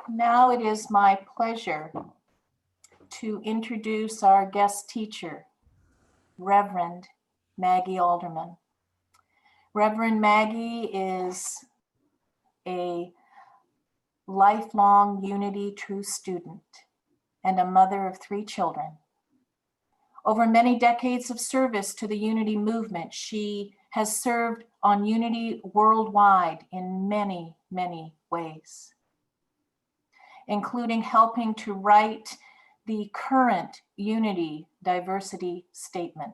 Now it is my pleasure to introduce our guest teacher, Reverend Maggie Alderman. Reverend Maggie is a lifelong Unity True student and a mother of 3 children. Over many decades of service to the Unity movement, she has served on Unity worldwide in many, many ways, including helping to write the current Unity Diversity Statement.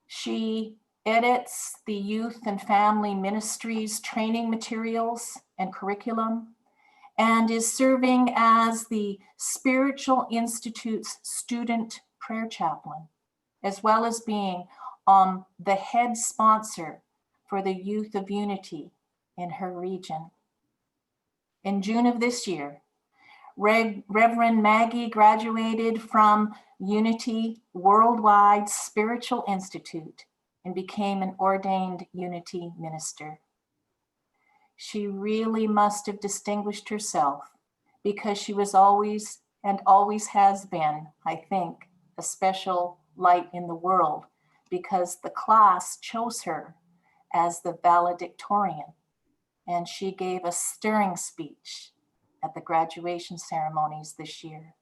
She edits the Youth and Family Ministries training materials and curriculum, and is serving as the Spiritual Institute's student prayer chaplain, as well as being the head sponsor for the Youth of Unity in her region. In June of this year, Reverend Maggie graduated from Unity Worldwide Spiritual Institute and became an ordained Unity minister. She really must have distinguished herself because she was always and always has been, I think, a special light in the world because the class chose her as the valedictorian, and she gave a stirring speech at the graduation ceremonies this year.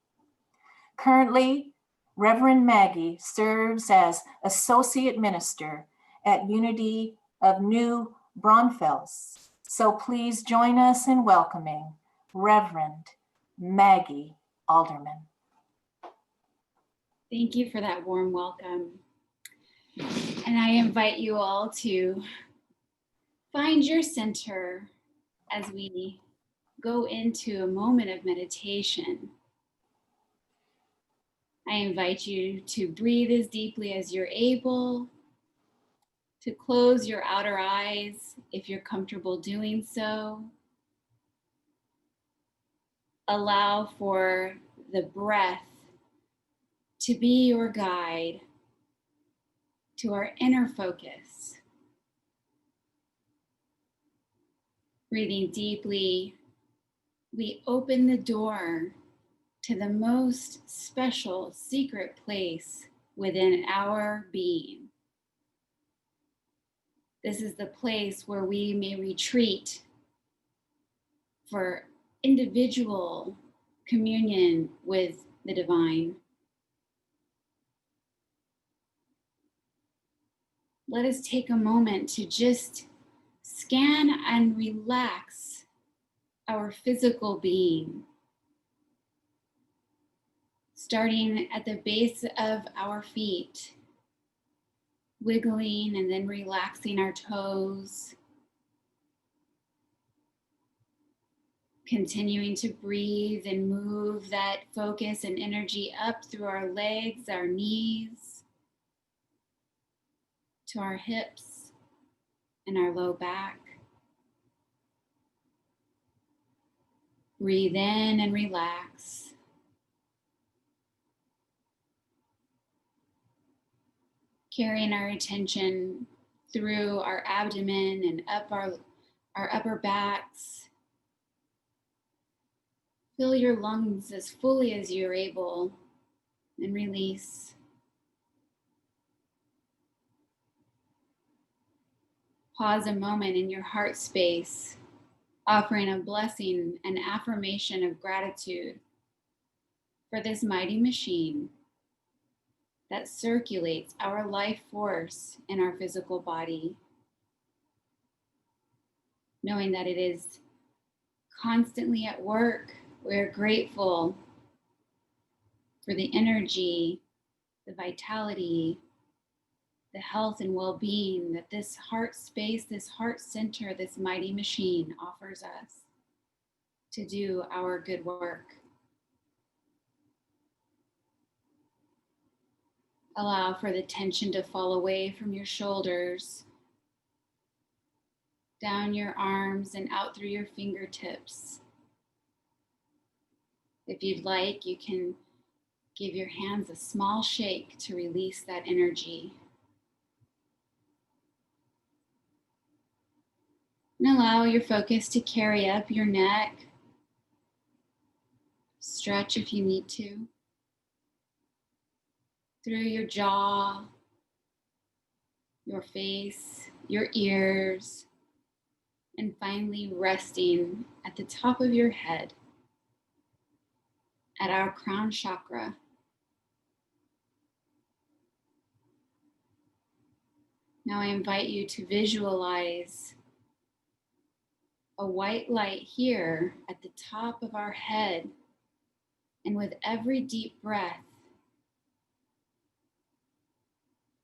Currently, Reverend Maggie serves as Associate Minister at Unity of New Braunfels. So please join us in welcoming Reverend Maggie Alderman. Thank you for that warm welcome. And I invite you all to find your center as we go into a moment of meditation. I invite you to breathe as deeply as you're able, to close your outer eyes if you're comfortable doing so. Allow for the breath to be your guide to our inner focus. Breathing deeply, we open the door to the most special secret place within our being. This is the place where we may retreat for individual communion with the divine. Let us take a moment to just scan and relax our physical being, starting at the base of our feet, wiggling and then relaxing our toes, continuing to breathe and move that focus and energy up through our legs, our knees, to our hips and our low back. Breathe in and relax. Carrying our attention through our abdomen and up our upper backs. Fill your lungs as fully as you're able and release. Pause a moment in your heart space, offering a blessing and affirmation of gratitude for this mighty machine that circulates our life force in our physical body, knowing that it is constantly at work. We're grateful for the energy, the vitality, the health and well-being that this heart space, this heart center, this mighty machine offers us to do our good work. Allow for the tension to fall away from your shoulders, down your arms and out through your fingertips. If you'd like, you can give your hands a small shake to release that energy. And allow your focus to carry up your neck. Stretch if you need to. Through your jaw, your face, your ears, and finally resting at the top of your head at our crown chakra. Now I invite you to visualize a white light here at the top of our head. And with every deep breath,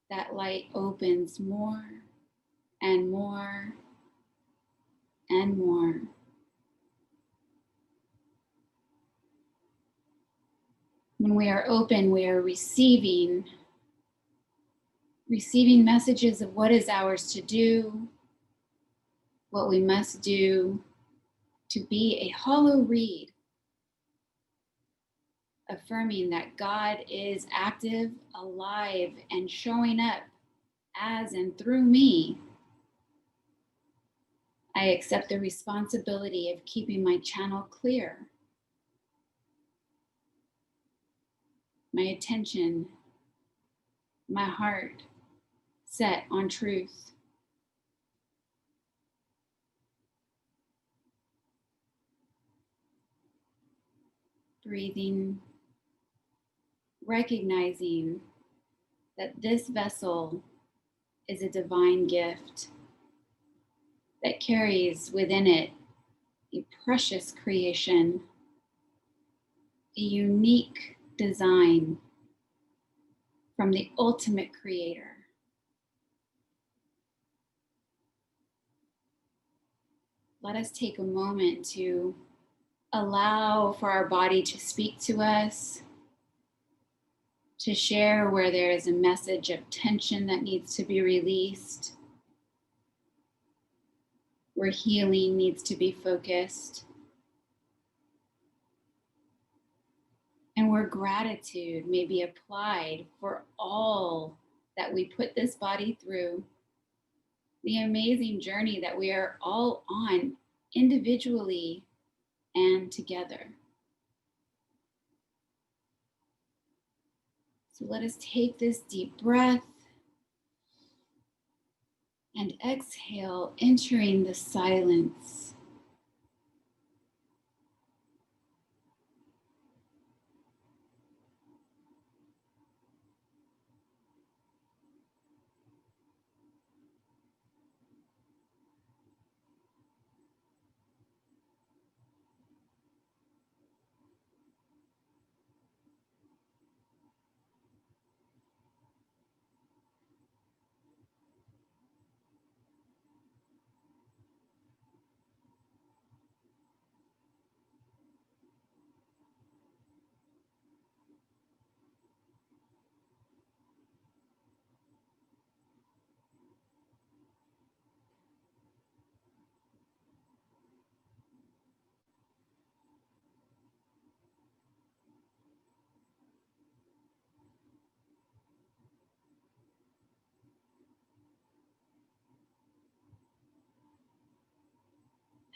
that light opens more and more and more. When we are open, we are receiving messages of what is ours to do, what we must do to be a hollow reed, affirming that God is active, alive, and showing up as and through me. I accept the responsibility of keeping my channel clear, my attention, my heart set on truth. Breathing, recognizing that this vessel is a divine gift that carries within it a precious creation, a unique design from the ultimate creator. Let us take a moment to allow for our body to speak to us, to share where there is a message of tension that needs to be released, where healing needs to be focused, and where gratitude may be applied for all that we put this body through, the amazing journey that we are all on individually and together. So let us take this deep breath and exhale, entering the silence.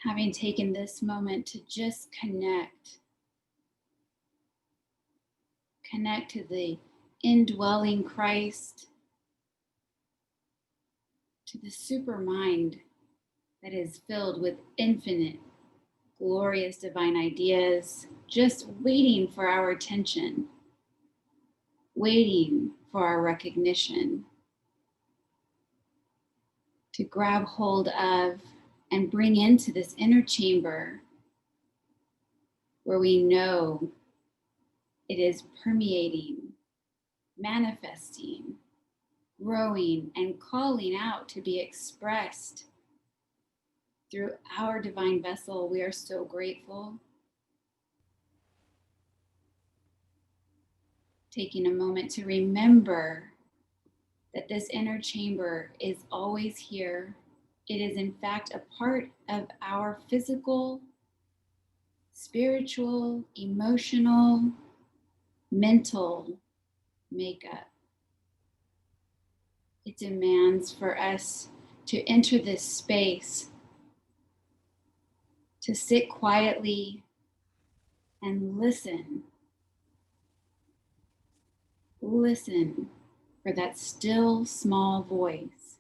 Having taken this moment to just connect to the indwelling Christ, to the super mind that is filled with infinite, glorious divine ideas, just waiting for our attention, waiting for our recognition, to grab hold of and bring into this inner chamber where we know it is permeating, manifesting, growing, and calling out to be expressed through our divine vessel. We are so grateful. Taking a moment to remember that this inner chamber is always here. It is in fact a part of our physical, spiritual, emotional, mental makeup. It demands for us to enter this space to sit quietly and listen. Listen for that still small voice.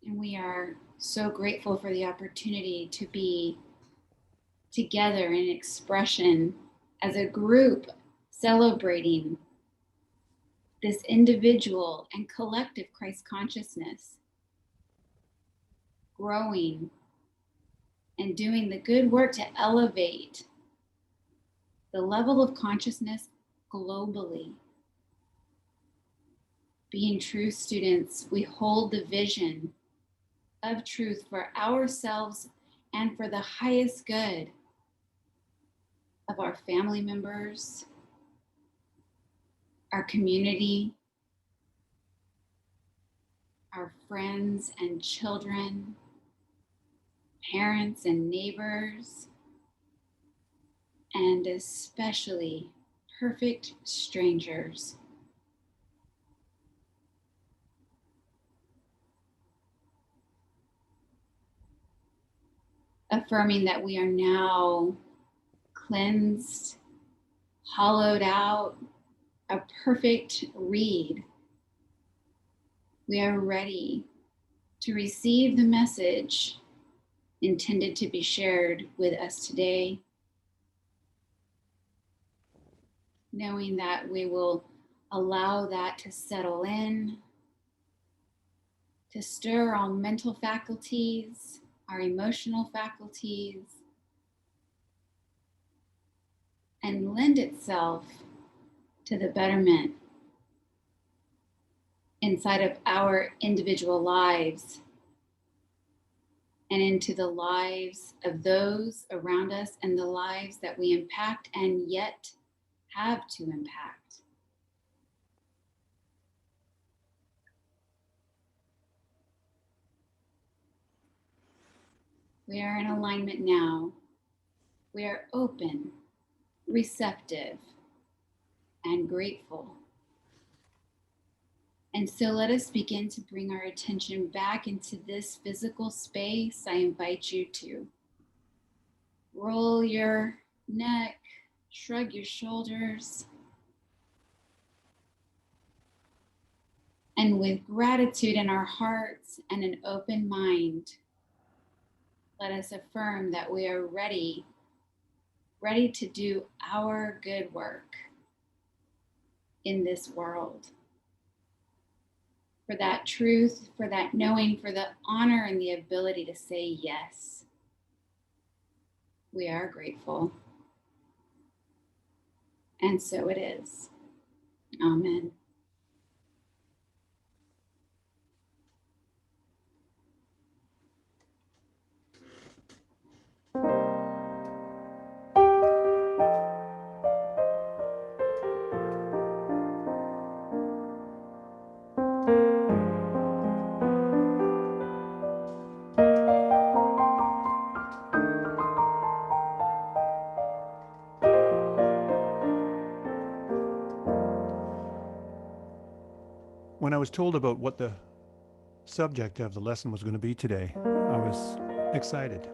And we are so grateful for the opportunity to be together in expression as a group, celebrating this individual and collective Christ consciousness, growing and doing the good work to elevate the level of consciousness globally. Being true students, we hold the vision of truth for ourselves and for the highest good of our family members, our community, our friends and children, parents and neighbors, and especially perfect strangers. Affirming that we are now cleansed, hollowed out, a perfect reed. We are ready to receive the message intended to be shared with us today, knowing that we will allow that to settle in, to stir our mental faculties, our emotional faculties, and lend itself to the betterment inside of our individual lives and into the lives of those around us and the lives that we impact and yet have to impact. We are in alignment now. We are open, receptive, and grateful. And so let us begin to bring our attention back into this physical space. I invite you to roll your neck, shrug your shoulders, and with gratitude in our hearts and an open mind, let us affirm that we are ready to do our good work in this world. For that truth, for that knowing, for the honor and the ability to say yes. We are grateful. And so it is. Amen. When I was told about what the subject of the lesson was going to be today, I was excited,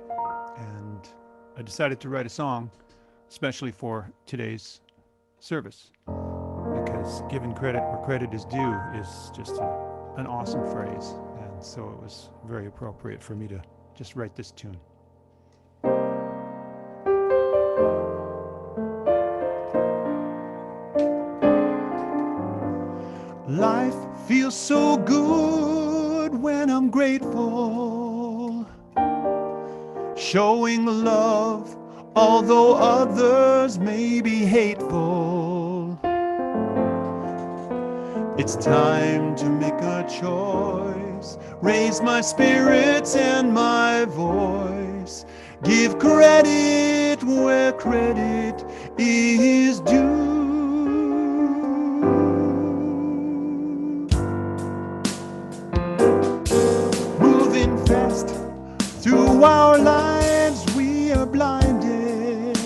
and I decided to write a song especially for today's service, because giving credit where credit is due is just an awesome phrase, and so it was very appropriate for me to just write this tune. Life feels so good when I'm grateful, showing love although others may be hateful. It's time to make a choice, raise my spirits and my voice, give credit where credit is due. Fast through our lives, we are blinded.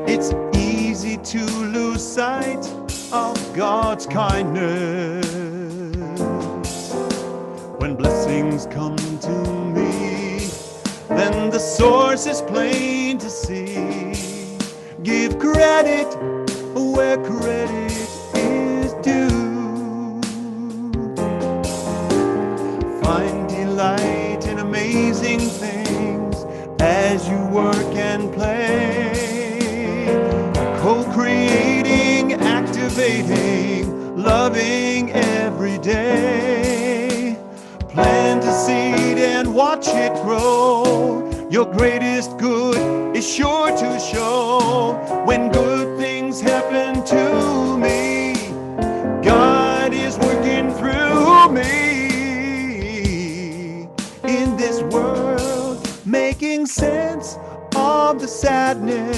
It's easy to lose sight of God's kindness. When blessings come to me, then the source is plain to see. Give credit where credit is due. Find delight in amazing things as you work and play. Co-creating, activating, loving every day. Plant a seed and watch it grow. Your greatest good is sure to show. When good things happen to me, God is working through me. In this world, making sense of the sadness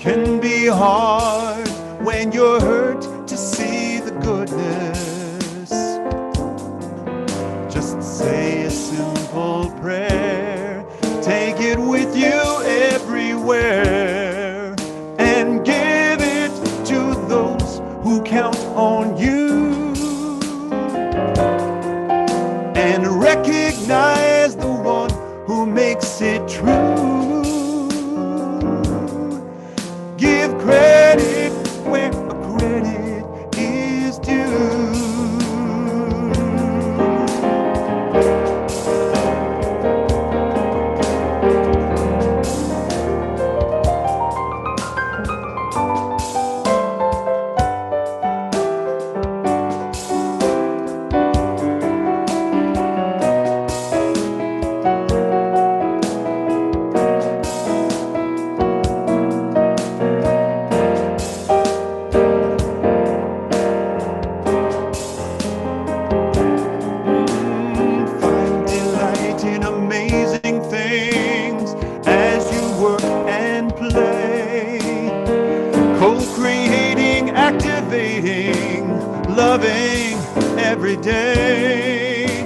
can be hard when you're hurt to see the goodness. Just say a simple prayer, take it with you everywhere, and give it to those who count on you. And recognize the one who makes it true. Give credit where credit is due. Loving every day.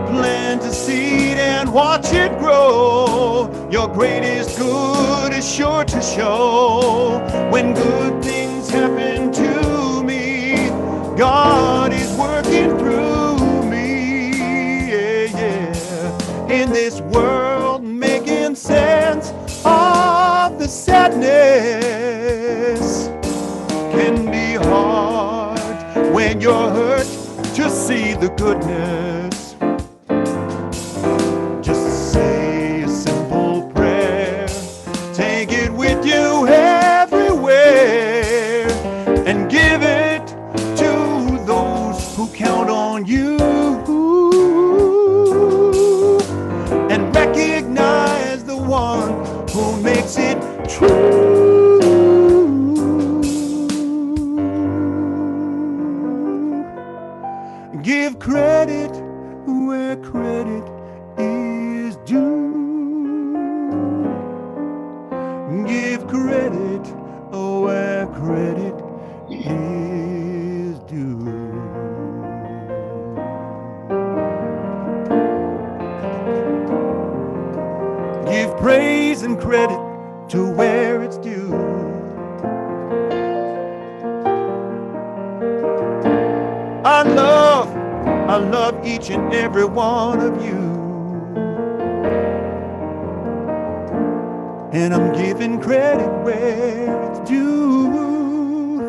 Plant a seed and watch it grow. Your greatest good is sure to show. When good things happen to me, God is working through me. Yeah, yeah. In this world, making sense of the sadness can be hard when you're hurt to see the goodness. Just say a simple prayer, take it with you everywhere, and give it to those who count on you. And recognize the one who makes it true. Give credit where credit is due. Give credit where credit is due. Give praise and credit to where it's due. I love each and every one of you. And I'm giving credit where it's due.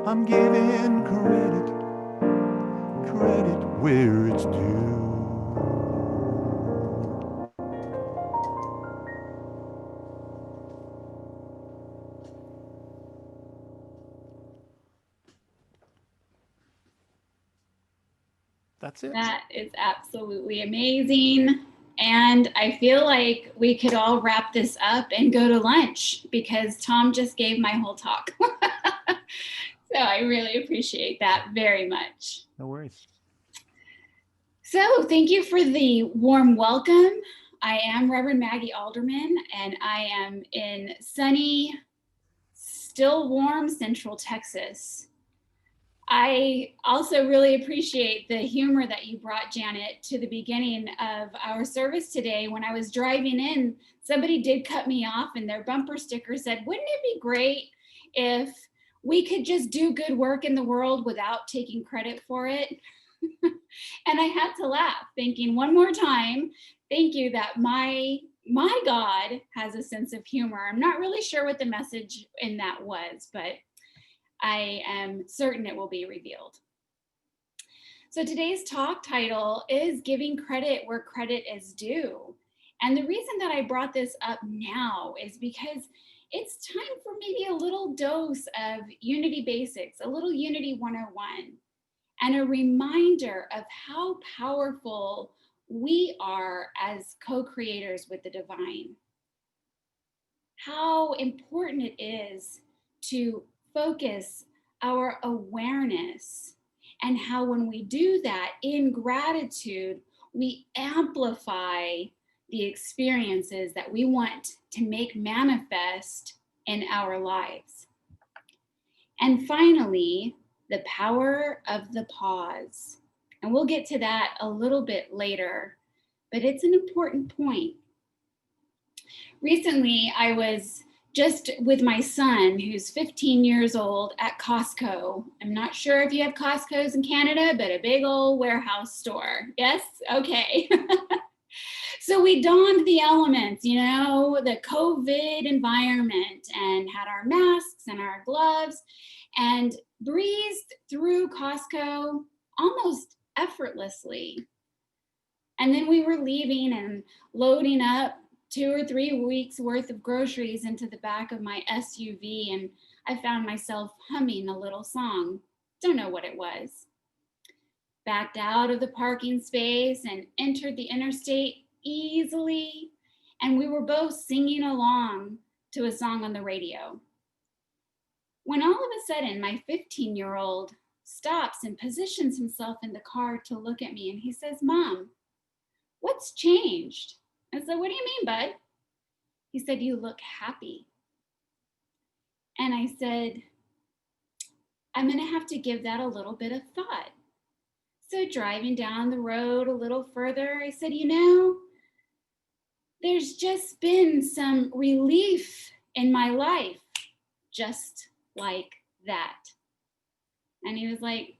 I'm giving credit where it's due. That's it. That is absolutely amazing. And I feel like we could all wrap this up and go to lunch because Tom just gave my whole talk. So I really appreciate that very much. No worries. So thank you for the warm welcome. I am Reverend Maggie Alderman, and I am in sunny, still warm Central Texas. I also really appreciate the humor that you brought, Janet, to the beginning of our service today. When I was driving in, somebody did cut me off and their bumper sticker said, "Wouldn't it be great if we could just do good work in the world without taking credit for it. And I had to laugh, thinking one more time, thank you that my God has a sense of humor. I'm not really sure what the message in that was, but I am certain it will be revealed. So today's talk title is Giving Credit Where Credit is Due. And the reason that I brought this up now is because it's time for maybe a little dose of Unity Basics, a little Unity 101, and a reminder of how powerful we are as co-creators with the divine. How important it is to focus our awareness, and how when we do that in gratitude, we amplify the experiences that we want to make manifest in our lives. And finally, the power of the pause. And we'll get to that a little bit later, but it's an important point. Recently, I was just with my son, who's 15 years old, at Costco. I'm not sure if you have Costco's in Canada, but a big old warehouse store. Yes? Okay. So we donned the elements, you know, the COVID environment, and had our masks and our gloves and breezed through Costco almost effortlessly. And then we were leaving and loading up 2 or 3 weeks worth of groceries into the back of my SUV, and I found myself humming a little song. Don't know what it was. Backed out of the parking space and entered the interstate easily, and we were both singing along to a song on the radio. When all of a sudden my 15-year-old stops and positions himself in the car to look at me, and he says, "Mom, what's changed?" I said, "What do you mean, bud?" He said, "You look happy." And I said, "I'm gonna have to give that a little bit of thought." So driving down the road a little further, I said, "You know, there's just been some relief in my life, just like that." And he was like,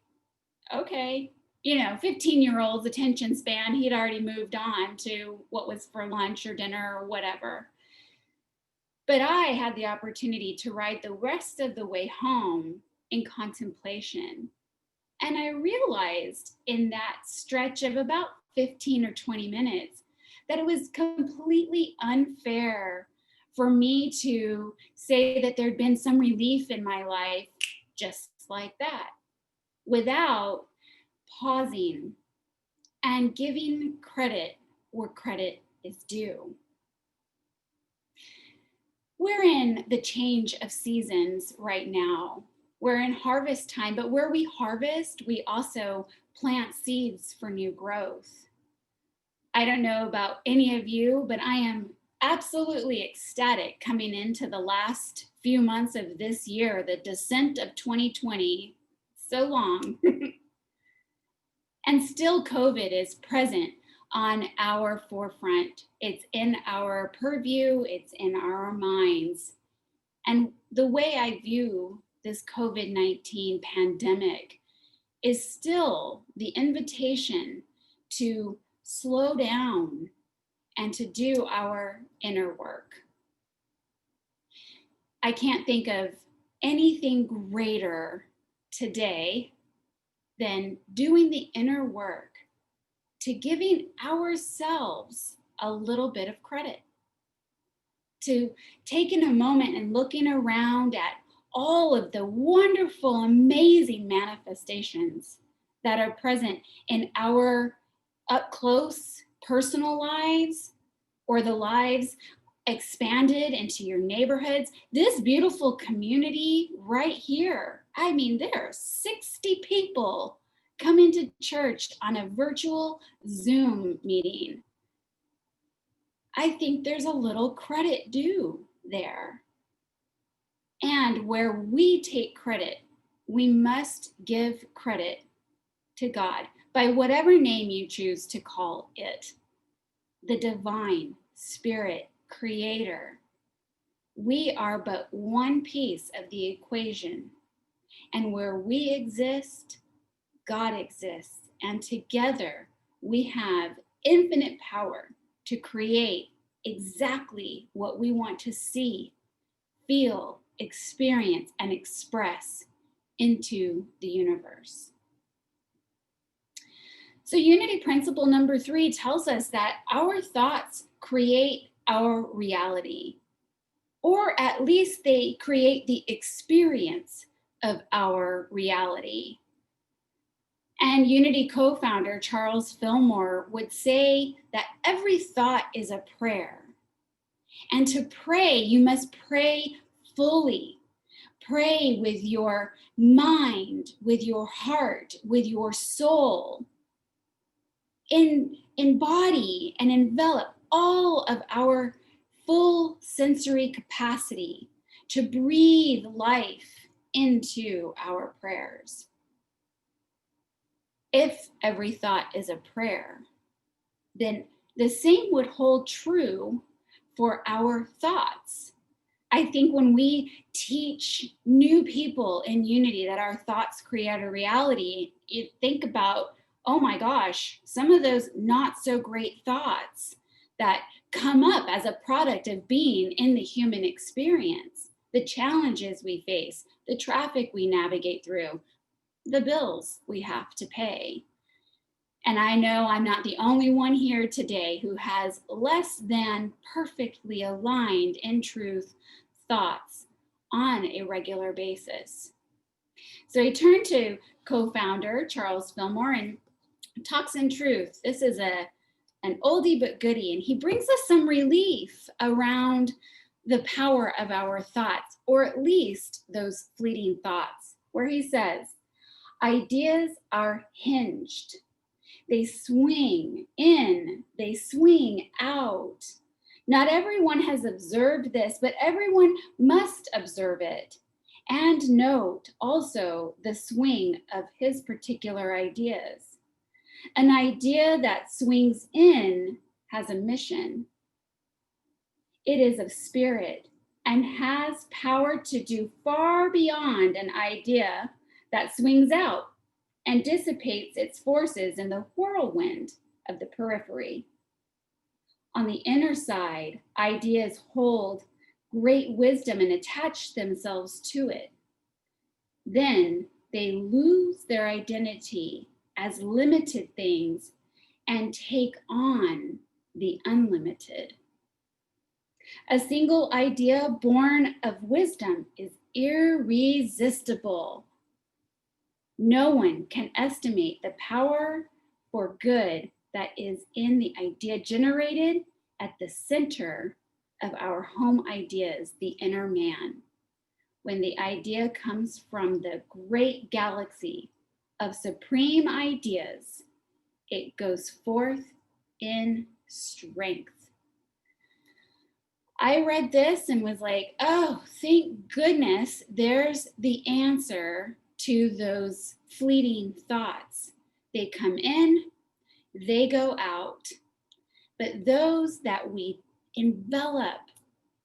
"Okay." You know, 15-year-old's attention span, he'd already moved on to what was for lunch or dinner or whatever. But I had the opportunity to ride the rest of the way home in contemplation. And I realized in that stretch of about 15 or 20 minutes that it was completely unfair for me to say that there'd been some relief in my life just like that, without pausing and giving credit where credit is due. We're in the change of seasons right now. We're in harvest time, but where we harvest, we also plant seeds for new growth. I don't know about any of you, but I am absolutely ecstatic coming into the last few months of this year, the descent of 2020, so long. And still COVID is present on our forefront. It's in our purview, it's in our minds. And the way I view this COVID-19 pandemic is still the invitation to slow down and to do our inner work. I can't think of anything greater today than doing the inner work, to giving ourselves a little bit of credit, to taking a moment and looking around at all of the wonderful, amazing manifestations that are present in our up close personal lives, or the lives expanded into your neighborhoods. This beautiful community right here. I mean, there are 60 people coming to church on a virtual Zoom meeting. I think there's a little credit due there. And where we take credit, we must give credit to God by whatever name you choose to call it. The divine, spirit, creator. we are but one piece of the equation. And where we exist, God exists. And together we have infinite power to create exactly what we want to see, feel, experience, and express into the universe. So unity principle number 3 tells us that our thoughts create our reality, or at least they create the experience of our reality. And Unity co-founder Charles Fillmore would say that every thought is a prayer. And to pray, you must pray fully. Pray with your mind, with your heart, with your soul. Embody and envelop all of our full sensory capacity to breathe life into our prayers. If every thought is a prayer, then the same would hold true for our thoughts. I think when we teach new people in Unity that our thoughts create a reality, you think about, oh my gosh, some of those not so great thoughts that come up as a product of being in the human experience, the challenges we face, the traffic we navigate through, the bills we have to pay. And I know I'm not the only one here today who has less than perfectly aligned in truth thoughts on a regular basis. So he turned to co-founder Charles Fillmore and talks in truth. This is an oldie but goodie, and he brings us some relief around the power of our thoughts, or at least those fleeting thoughts, where he says, ideas are hinged. They swing in, they swing out. Not everyone has observed this, but everyone must observe it and note also the swing of his particular ideas. An idea that swings in has a mission. It is of spirit and has power to do far beyond an idea that swings out and dissipates its forces in the whirlwind of the periphery. On the inner side, ideas hold great wisdom and attach themselves to it. Then they lose their identity as limited things and take on the unlimited. A single idea born of wisdom is irresistible. No one can estimate the power for good that is in the idea generated at the center of our home ideas, the inner man. When the idea comes from the great galaxy of supreme ideas, it goes forth in strength. I read this and was like, oh, thank goodness there's the answer to those fleeting thoughts. They come in, they go out, but those that we envelop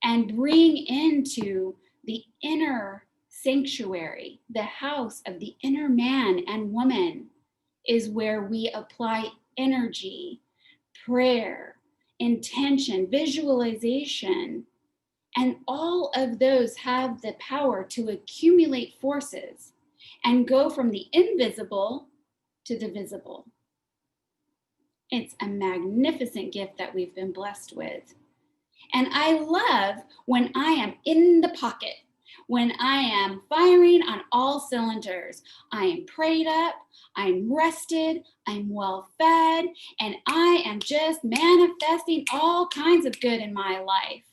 and bring into the inner sanctuary, the house of the inner man and woman, is where we apply energy, prayer, intention, visualization, and all of those have the power to accumulate forces and go from the invisible to the visible. It's a magnificent gift that we've been blessed with. And I love when I am in the pocket, when I am firing on all cylinders. I am prayed up, I'm rested, I'm well fed, and I am just manifesting all kinds of good in my life.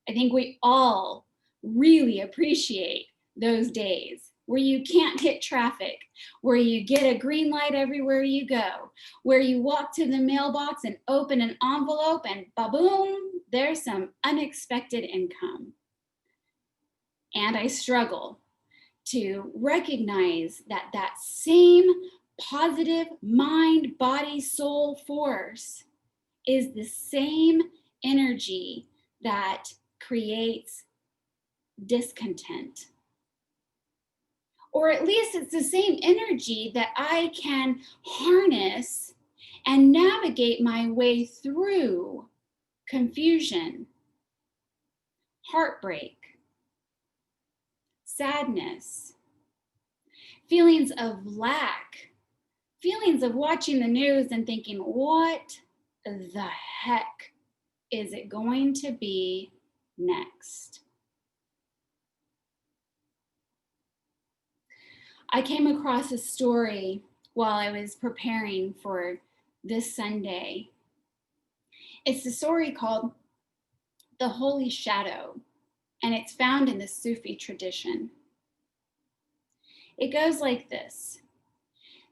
I think we all really appreciate those days where you can't hit traffic, where you get a green light everywhere you go, where you walk to the mailbox and open an envelope and ba-boom, there's some unexpected income. And I struggle to recognize that that same positive mind, body, soul force is the same energy that creates discontent. Or at least it's the same energy that I can harness and navigate my way through confusion, heartbreak, sadness, feelings of lack, feelings of watching the news and thinking, what the heck is it going to be next? I came across a story while I was preparing for this Sunday. It's a story called The Holy Shadow, and it's found in the Sufi tradition. It goes like this.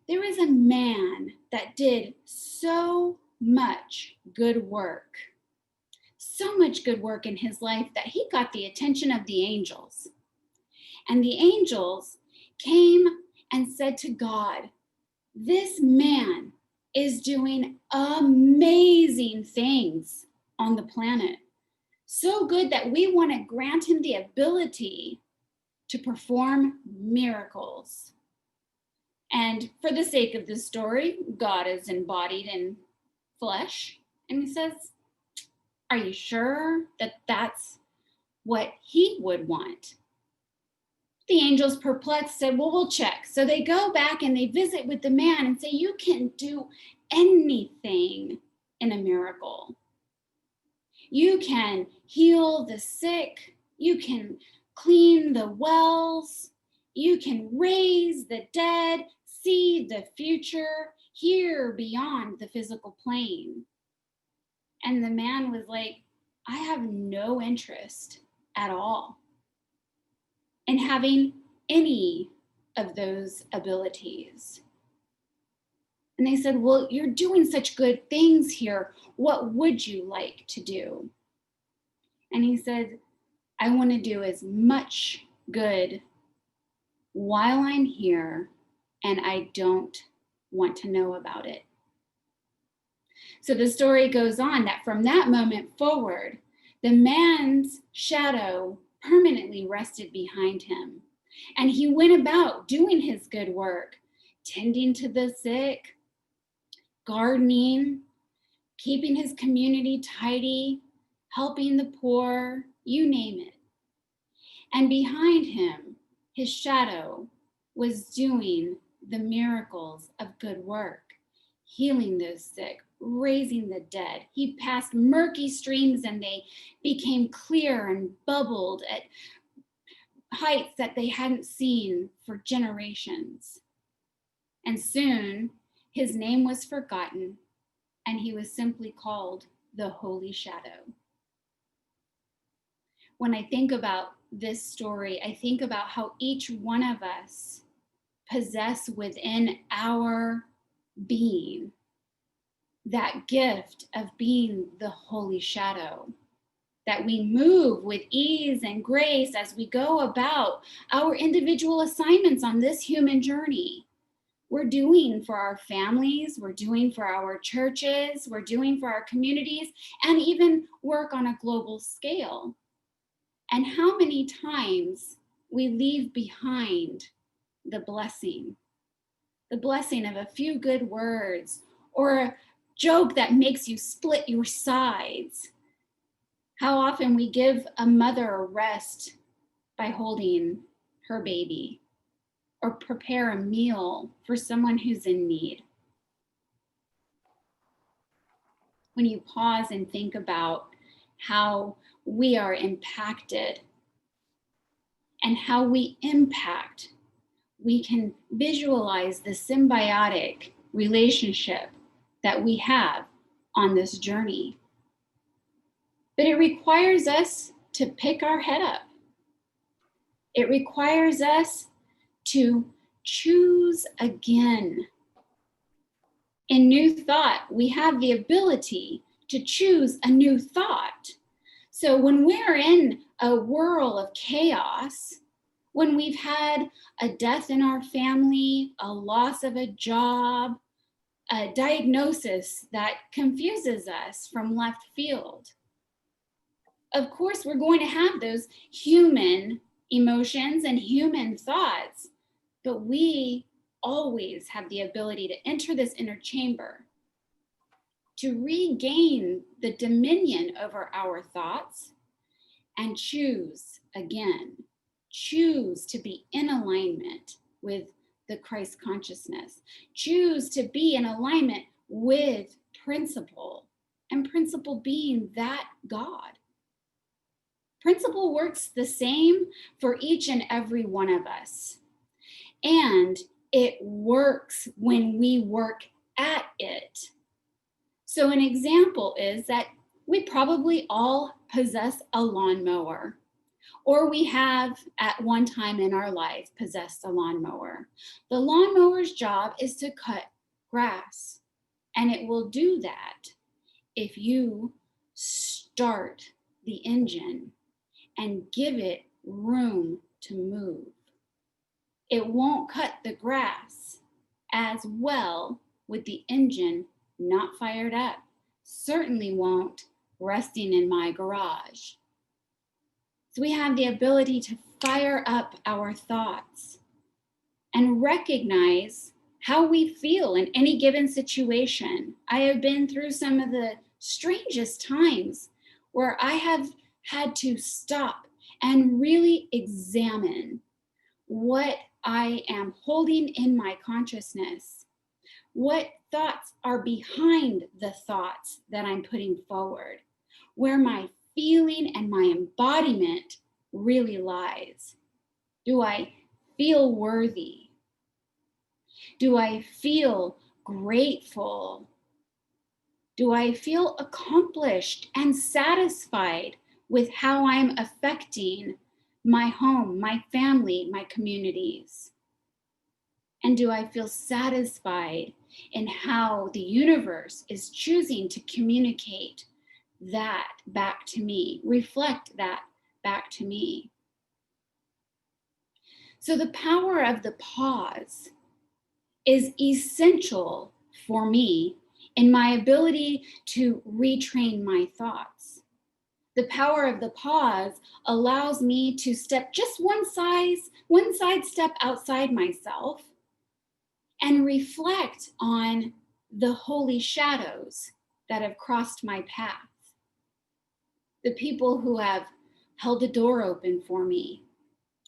There was a man that did so much good work in his life that he got the attention of the angels. And the angels came and said to God, this man is doing amazing things on the planet. So good that we want to grant him the ability to perform miracles. And for the sake of this story, God is embodied in flesh. And he says, are you sure that that's what he would want? The angels, perplexed, said, well, we'll check. So they go back and they visit with the man and say, you can do anything in a miracle. You can heal the sick. You can clean the wells. You can raise the dead, see the future, hear beyond the physical plane. And the man was like, I have no interest at all in having any of those abilities. And they said, well, you're doing such good things here. What would you like to do? And he said, I want to do as much good while I'm here, and I don't want to know about it. So the story goes on that from that moment forward, the man's shadow permanently rested behind him. And he went about doing his good work, tending to the sick, gardening, keeping his community tidy, helping the poor, you name it. And behind him, his shadow was doing the miracles of good work, healing those sick, raising the dead. He passed murky streams and they became clear and bubbled at heights that they hadn't seen for generations. And soon his name was forgotten and he was simply called the Holy Shadow. When I think about this story, I think about how each one of us possess within our being that gift of being the Holy Shadow, that we move with ease and grace as we go about our individual assignments on this human journey. We're doing for our families, we're doing for our churches, we're doing for our communities, and even work on a global scale. And how many times we leave behind the blessing of a few good words or a joke that makes you split your sides. How often we give a mother a rest by holding her baby or prepare a meal for someone who's in need. When you pause and think about how we are impacted and how we impact, we can visualize the symbiotic relationship that we have on this journey. But it requires us to pick our head up. It requires us to choose again. In new thought, we have the ability to choose a new thought. So when we're in a whirl of chaos, when we've had a death in our family, a loss of a job, a diagnosis that confuses us from left field, Of course, we're going to have those human emotions and human thoughts, but we always have the ability to enter this inner chamber, to regain the dominion over our thoughts and choose again, choose to be in alignment with the Christ consciousness, choose to be in alignment with principle, and principle being that God. Principle works the same for each and every one of us. And it works when we work at it. So an example is that we probably all possess a lawnmower, or we have at one time in our life possessed a lawnmower. The lawnmower's job is to cut grass, and it will do that if you start the engine and give it room to move. It won't cut the grass as well with the engine not fired up. Certainly won't resting in my garage. So we have the ability to fire up our thoughts and recognize how we feel in any given situation. I have been through some of the strangest times where I have had to stop and really examine what I am holding in my consciousness. What thoughts are behind the thoughts that I'm putting forward, where my feeling and my embodiment really lies. Do I feel worthy? Do I feel grateful? Do I feel accomplished and satisfied with how I'm affecting my home, my family, my communities? And do I feel satisfied in how the universe is choosing to communicate that back to me, reflect that back to me? So the power of the pause is essential for me in my ability to retrain my thoughts. The power of the pause allows me to step just one side step outside myself and reflect on the holy shadows that have crossed my path. The people who have held the door open for me,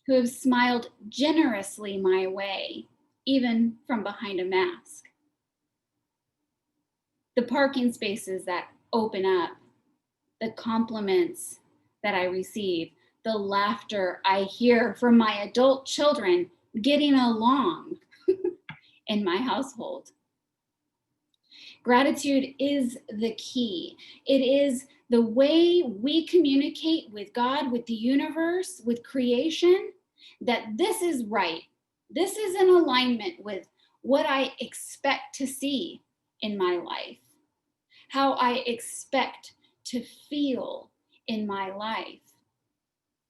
who have smiled generously my way, even from behind a mask. The parking spaces that open up, the compliments that I receive, the laughter I hear from my adult children getting along in my household. Gratitude is the key. It is the way we communicate with God, with the universe, with creation, that this is right. This is in alignment with what I expect to see in my life, how I expect to feel in my life.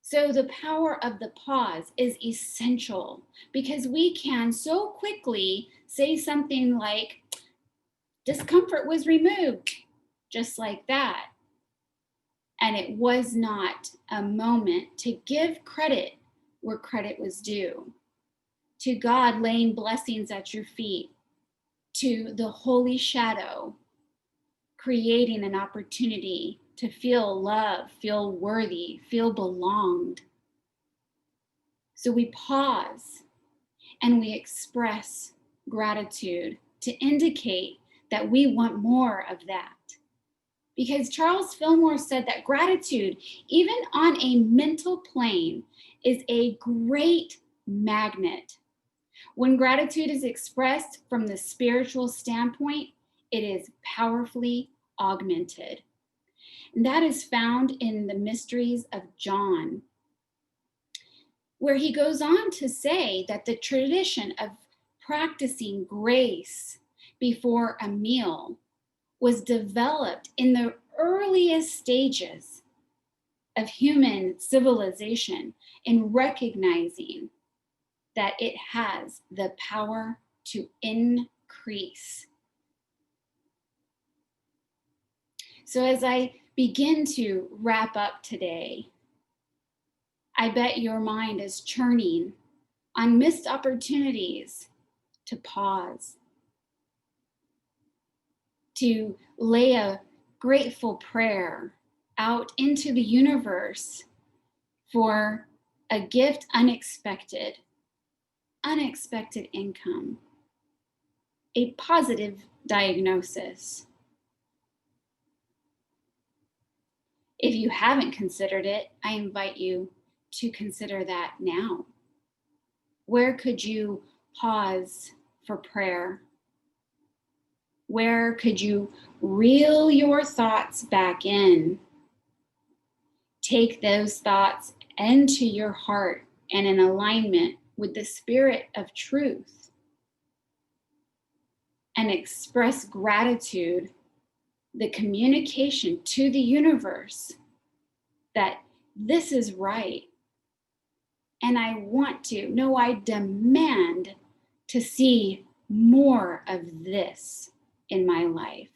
So the power of the pause is essential because we can so quickly say something like, discomfort was removed, just like that. And it was not a moment to give credit where credit was due, to God laying blessings at your feet, to the holy shadow, creating an opportunity to feel love, feel worthy, feel belonged. So we pause and we express gratitude to indicate that we want more of that. Because Charles Fillmore said that gratitude, even on a mental plane, is a great magnet. When gratitude is expressed from the spiritual standpoint, it is powerfully augmented. And that is found in the Mysteries of John, where he goes on to say that the tradition of practicing grace before a meal was developed in the earliest stages of human civilization in recognizing that it has the power to increase. So as I begin to wrap up today, I bet your mind is churning on missed opportunities to pause, to lay a grateful prayer out into the universe for a gift unexpected income, a positive diagnosis. If you haven't considered it, I invite you to consider that now. Where could you pause for prayer? Where could you reel your thoughts back in? Take those thoughts into your heart and in alignment with the spirit of truth, and express gratitude, the communication to the universe that this is right. And I want to, no, I demand to see more of this in my life.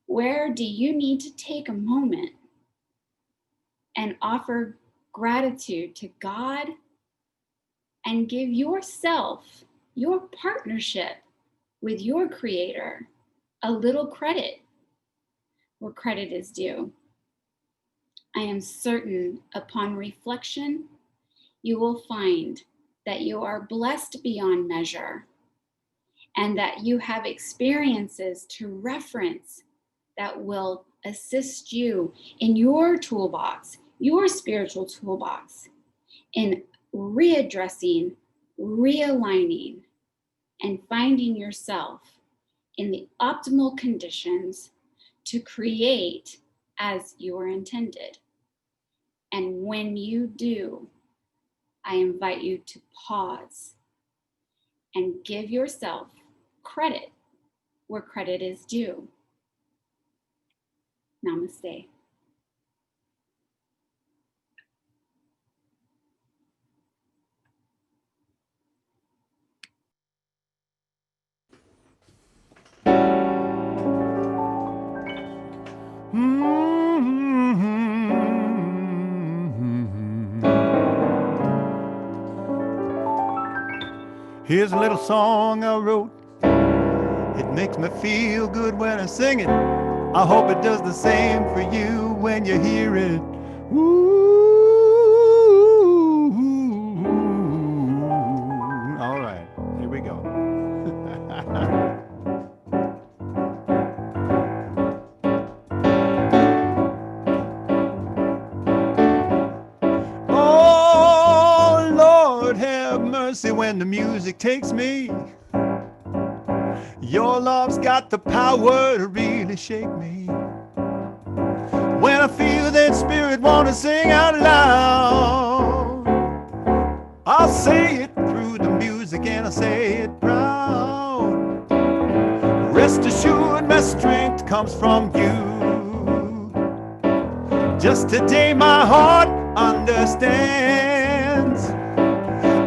Where do you need to take a moment and offer gratitude to God and give yourself, your partnership with your Creator, a little credit where credit is due? I am certain upon reflection, you will find that you are blessed beyond measure and that you have experiences to reference that will assist you in your toolbox, your spiritual toolbox, in readdressing, realigning, and finding yourself in the optimal conditions to create as you are intended. And when you do, I invite you to pause and give yourself credit where credit is due. Namaste. Here's a little song I wrote. It makes me feel good when I sing it. I hope it does the same for you when you hear it. Ooh. All right, here we go. Oh, Lord, have mercy when the music takes me. Your love's got the power to really shake me. When I feel that spirit wanna sing out loud, I'll say it through the music and I'll say it proud. Rest assured my strength comes from you. Just today my heart understands.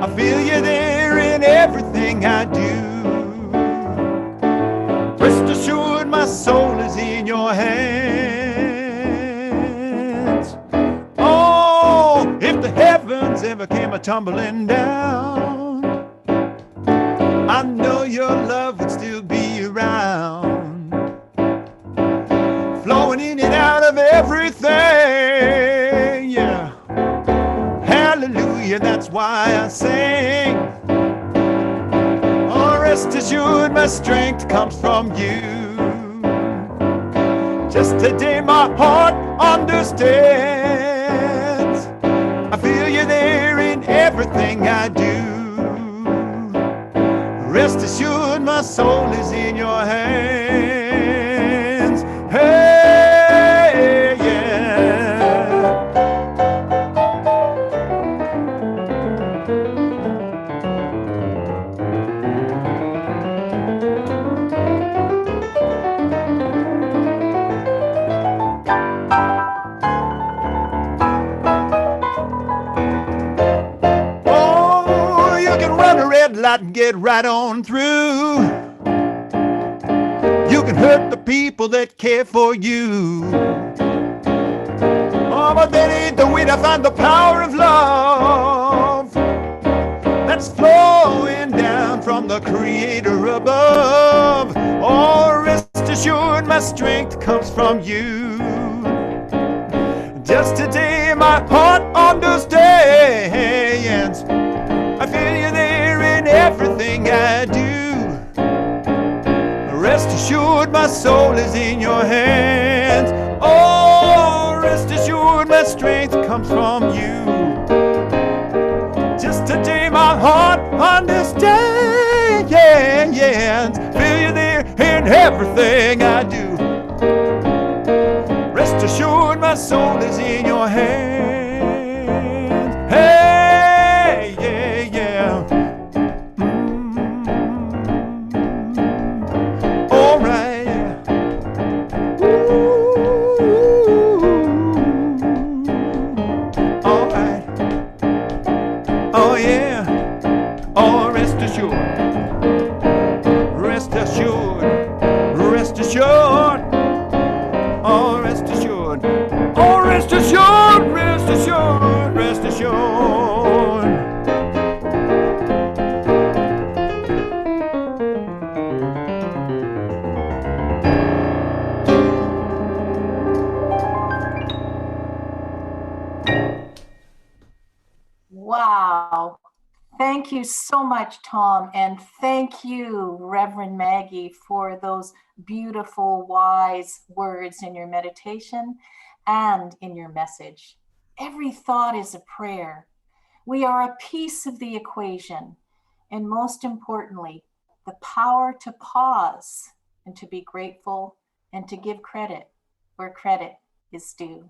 I feel you there in everything I do. Rest assured my soul is in your hands. Oh, if the heavens ever came a-tumbling down, I know your love would still be around, flowing in and out of everything. Yeah, hallelujah, that's why I sing. Oh, rest assured my strength comes from you. Just today my heart understands. I feel you there in everything I do. Rest assured my soul is in your hands. Hey, yeah. Oh, you can run a red light and get right on through. You you can hurt the people that care for you. Oh, but that ain't the way to find the power of love that's flowing down from the Creator above. Oh, rest assured my strength comes from you. Just today my heart understands. I feel you there in everything I do. Rest assured my soul is in your hands. Oh, rest assured my strength comes from you. Just today my heart understands. Feel you there in everything I do. Rest assured my soul is in your hands. Hey, yeah. All right. All right. Oh yeah. Oh, rest assured. Rest assured. Rest assured. Oh, rest assured. Oh, rest assured. Rest assured. Rest assured. Wow. Thank you so much, Tom. And thank you, Reverend Maggie, for those beautiful, wise words in your meditation and in your message. Every thought is a prayer. We are a piece of the equation. And most importantly, the power to pause and to be grateful and to give credit where credit is due.